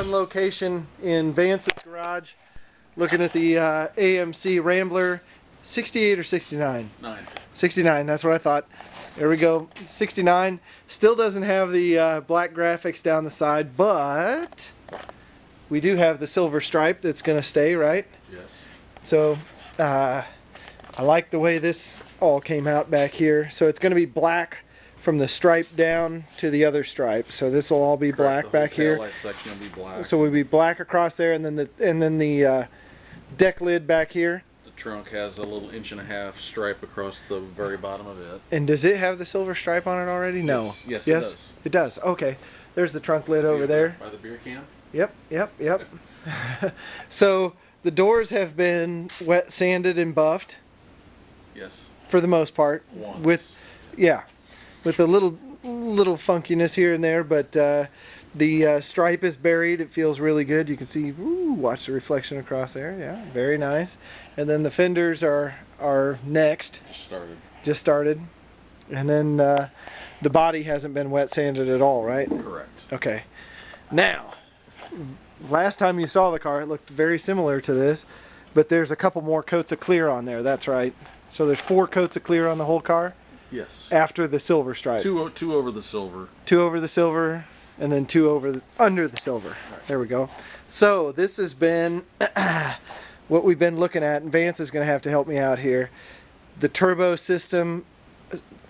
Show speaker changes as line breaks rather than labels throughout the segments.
on location in Vance's garage, looking at the AMC Rambler. 68 or 69? 69, that's what I thought. There we go, 69. Still doesn't have the black graphics down the side, but we do have the silver stripe that's going to stay, right?
Yes.
So I like the way this all came out back here. So it's going to be black from the stripe down to the other stripe. So this will all be black back here.
The taillight section will be black.
So we'll be black across there, and then the deck lid back here.
The trunk has a little 1.5 inch stripe across the very bottom of it.
And does it have the silver stripe on it already? No.
Yes, it does.
It does. Okay. There's the trunk lid over there.
By the beer can?
Yep. So the doors have been wet sanded and buffed.
Yes.
For the most part.
Once.
With a little funkiness here and there, but the stripe is buried. It feels really good. You can see, ooh, watch the reflection across there. Yeah, very nice. And then the fenders are next. Just started. And then the body hasn't been wet sanded at all, right?
Correct.
Okay. Now, last time you saw the car, it looked very similar to this, but there's a couple more coats of clear on there. That's right. So there's 4 coats of clear on the whole car?
Yes.
After the silver stripe.
Two over the silver.
2 over the silver, and then 2 under the silver. Right. There we go. So this has been what we've been looking at, and Vance is going to have to help me out here. The turbo system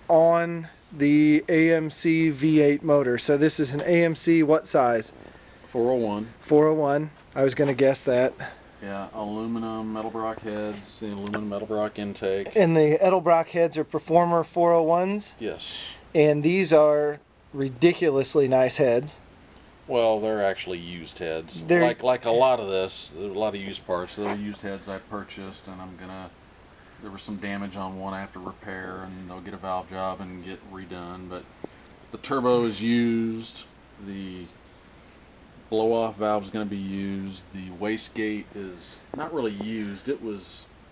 on the AMC V8 motor. So this is an AMC what size?
401.
401. I was going to guess that.
Yeah, aluminum Edelbrock heads, the aluminum Edelbrock intake.
And the Edelbrock heads are Performer 401s?
Yes.
And these are ridiculously nice heads.
Well, they're actually used heads. Like a lot of this, a lot of used parts. They're used heads I purchased, and there was some damage on one I have to repair, and they'll get a valve job and get redone. But the turbo is used. The blow-off valve is going to be used. The wastegate is not really used. It was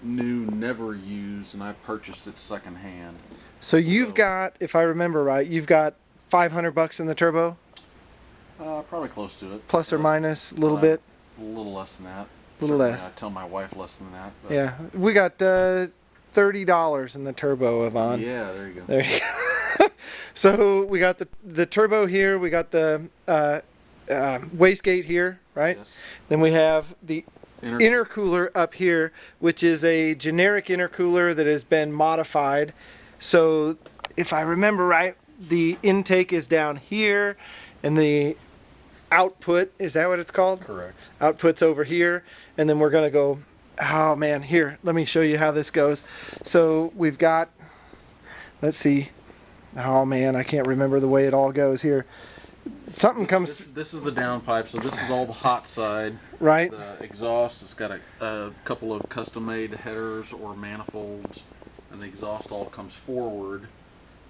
new, never used, and I purchased it secondhand.
So you've got, if I remember right, you've got $500 in the turbo?
Probably close to it.
Plus or minus a little bit?
A little less than that.
A little less.
I tell my wife less than that. But
yeah, we got $30 in the turbo, Yvonne.
Yeah, there you go.
There you go. So we got the turbo here. We got the wastegate here, right?
Yes.
Then we have the intercooler up here, which is a generic intercooler that has been modified. So if I remember right, the intake is down here, and the output, is that what it's called?
Correct.
Output's over here, and then we're going to go, oh man, here, let me show you how this goes. So we've got, let's see, oh man, I can't remember the way it all goes here. Something comes...
This is the downpipe, so this is all the hot side.
Right.
The exhaust has got a couple of custom-made headers or manifolds, and the exhaust all comes forward,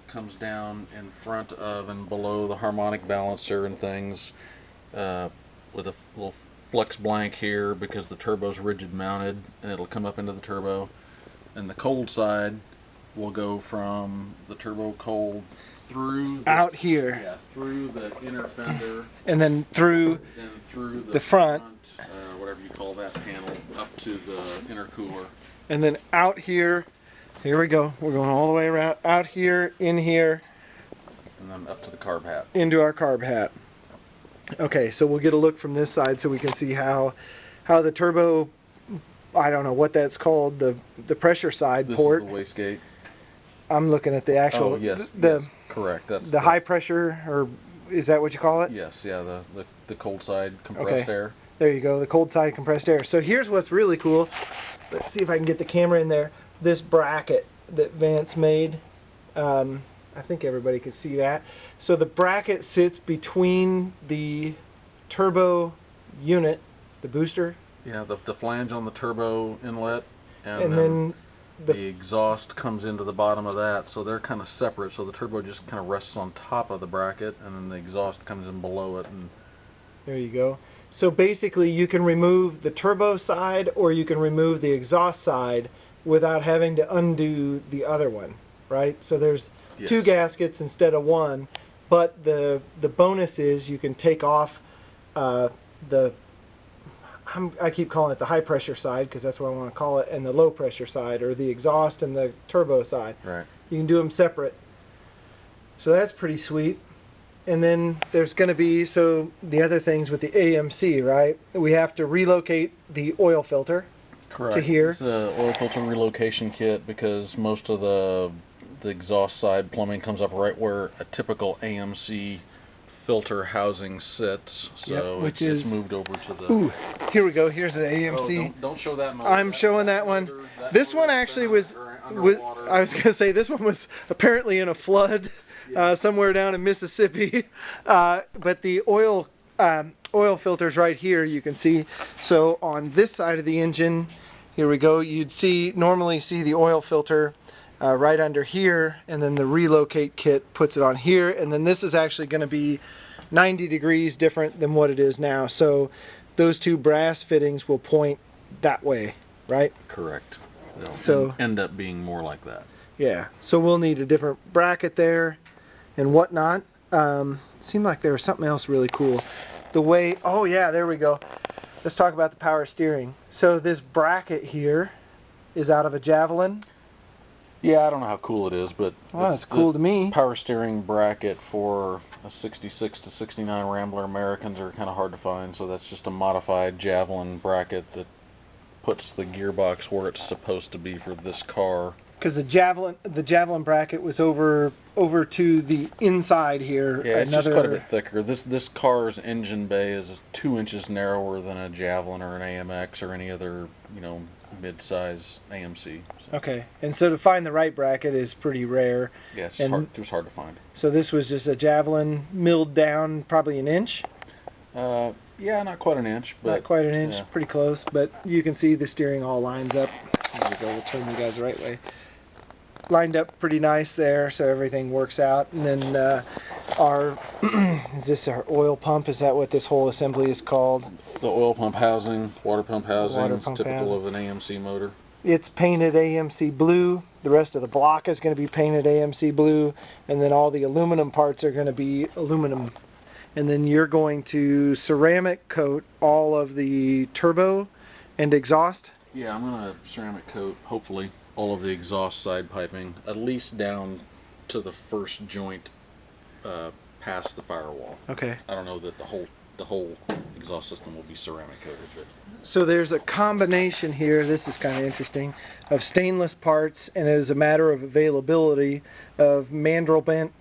comes down in front of and below the harmonic balancer and things, with a little flex blank here because the turbo's rigid mounted, and it'll come up into the turbo. And the cold side will go from the turbo cold through
out here.
Yeah, through the inner fender.
And then through the front
whatever you call that panel, up to the intercooler.
And then out here, here we go. We're going all the way around, out here, in here.
And then up to the carb hat.
Into our carb hat. Okay, so we'll get a look from this side so we can see how the turbo, I don't know what that's called, the pressure side port.
This is the wastegate.
I'm looking at the actual,
yes, correct. That's
the high pressure, or is that what you call it?
Yes, yeah, the cold side compressed air.
There you go, the cold side compressed air. So here's what's really cool. Let's see if I can get the camera in there. This bracket that Vance made, I think everybody can see that. So the bracket sits between the turbo unit, the booster.
Yeah, the flange on the turbo inlet,
and then
the exhaust comes into the bottom of that, so they're kind of separate. So the turbo just kind of rests on top of the bracket, and then the exhaust comes in below it. And
there you go. So basically, you can remove the turbo side, or you can remove the exhaust side without having to undo the other one, right? So there's 2 gaskets instead of 1, but the bonus is you can take off the I keep calling it the high pressure side because that's what I want to call it, and the low pressure side, or the exhaust and the turbo side.
Right.
You can do them separate. So that's pretty sweet. And then there's going to be, so the other things with the AMC, right? We have to relocate the oil filter.
Correct.
To here.
It's a oil filter relocation kit because most of the exhaust side plumbing comes up right where a typical AMC filter housing sits. So
yep,
it's moved over to the...
Ooh, here we go. Here's the AMC.
Oh, don't show that motor.
I'm showing that one. This one actually was I was going to say, this one was apparently in a flood somewhere down in Mississippi. But the oil filters right here, you can see. So on this side of the engine, here we go, you'd normally see the oil filter right under here, and then the relocate kit puts it on here, and then this is actually going to be 90 degrees different than what it is now. So those two brass fittings will point that way, right?
Correct. They'll
so
end up being more like that.
Yeah. So we'll need a different bracket there and whatnot. Seemed like there was something else really cool. The way, oh yeah, there we go. Let's talk about the power steering. So this bracket here is out of a Javelin.
Yeah, I don't know how cool it is, but
well, it's cool to me.
Power steering bracket for a 66 to 69 Rambler Americans are kind of hard to find, so that's just a modified Javelin bracket that puts the gearbox where it's supposed to be for this car.
Because the Javelin bracket was over to the inside here.
Yeah, it's just quite a bit thicker. This car's engine bay is 2 inches narrower than a Javelin or an AMX or any other, mid-size AMC. So.
Okay, and so to find the right bracket is pretty rare.
Yeah, it was hard to find.
So this was just a Javelin milled down probably an inch?
Yeah, not quite an inch. But,
not quite an inch,
yeah.
Pretty close, but you can see the steering all lines up. There we go, we'll turn you guys the right way. Lined up pretty nice there, so everything works out. And then is this our oil pump? Is that what this whole assembly is called?
The oil pump housing, water pump housing, is typical of an AMC motor.
It's painted AMC blue. The rest of the block is going to be painted AMC blue, and then all the aluminum parts are going to be aluminum. And then you're going to ceramic coat all of the turbo and exhaust?
Yeah, I'm going to ceramic coat, hopefully, all of the exhaust side piping, at least down to the first joint past the firewall.
Okay.
I don't know that the whole exhaust system will be ceramic coated, but...
So there's a combination here, this is kind of interesting, of stainless parts, and as a matter of availability, of mandrel bent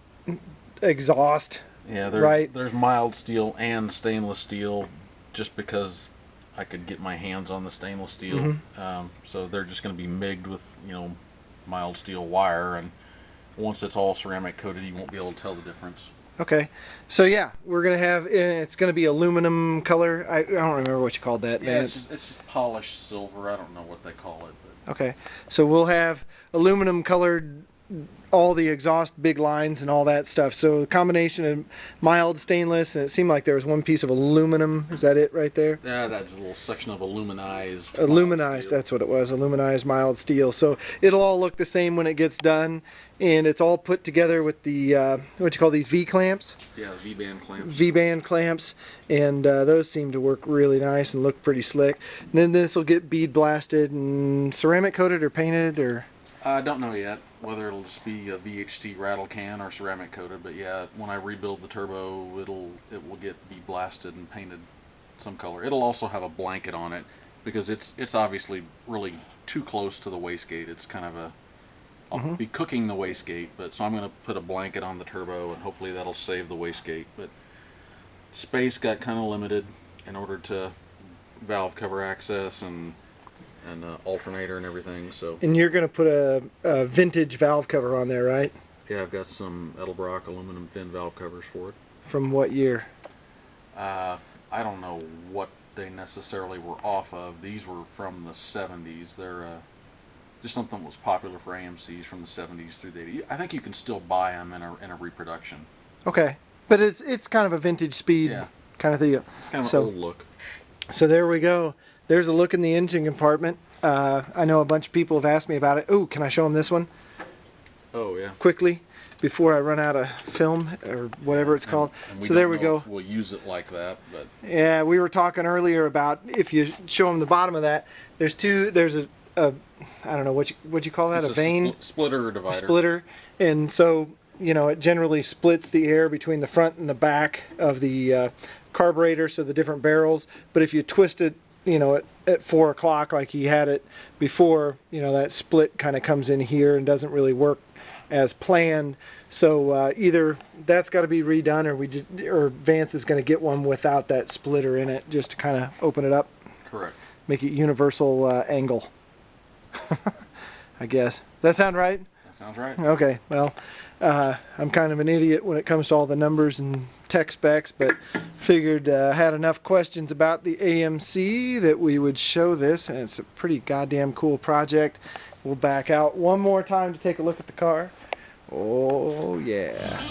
exhaust.
Yeah, there's mild steel and stainless steel, just because I could get my hands on the stainless steel.
Mm-hmm.
So they're just going to be migged with, mild steel wire, and once it's all ceramic coated, you won't be able to tell the difference.
Okay, so yeah, we're going to have, it's going to be aluminum color. I don't remember what you called that, Vance.
Yeah, it's just polished silver. I don't know what they call it. But.
Okay, so we'll have aluminum colored all the exhaust big lines and all that stuff. So a combination of mild stainless, and it seemed like there was one piece of aluminum. Is that it right there?
Yeah, that's a little section of aluminized.
Aluminized, that's what it was. Aluminized mild steel. So it'll all look the same when it gets done, and it's all put together with the what you call these V clamps?
Yeah, V-band clamps.
V-band clamps, and those seem to work really nice and look pretty slick. And then this will get bead blasted and ceramic coated or painted, or?
I don't know yet whether it'll just be a VHT rattle can or ceramic coated, but yeah, when I rebuild the turbo, it will get bead blasted and painted some color. It'll also have a blanket on it because it's obviously really too close to the wastegate. It's kind of I'll be cooking the wastegate, but so I'm going to put a blanket on the turbo, and hopefully that'll save the wastegate. But space got kind of limited in order to valve cover access and alternator and everything. So. And
you're going to put a vintage valve cover on there, right?
Yeah, I've got some Edelbrock aluminum fin valve covers for it.
From what year?
I don't know what they necessarily were off of. These were from the 70s. They're just something that was popular for AMCs from the 70s through the 80s. I think you can still buy them in a reproduction.
Okay, but it's kind of a vintage speed kind of deal.
It's kind of an old look.
So there we go. There's a look in the engine compartment. I know a bunch of people have asked me about it. Oh, can I show them this one?
Oh yeah.
quickly before I run out of film or whatever it's called.
And
so there we go.
We'll use it like that, but
yeah, we were talking earlier about if you show them the bottom of that. There's a I don't know what you call that,
it's
a vane
splitter or divider.
Splitter, and so it generally splits the air between the front and the back of the carburetor, so the different barrels. But if you twist it, at 4 o'clock like he had it before, that split kind of comes in here and doesn't really work as planned. So either that's got to be redone, or Vance is going to get one without that splitter in it, just to kind of open it up.
Correct.
Make it universal angle. I guess. Does that sound right?
That sounds right.
Okay. Well, I'm kind of an idiot when it comes to all the numbers and tech specs, but figured had enough questions about the AMC that we would show this, and it's a pretty goddamn cool project. We'll back out one more time to take a look at the car. Oh yeah.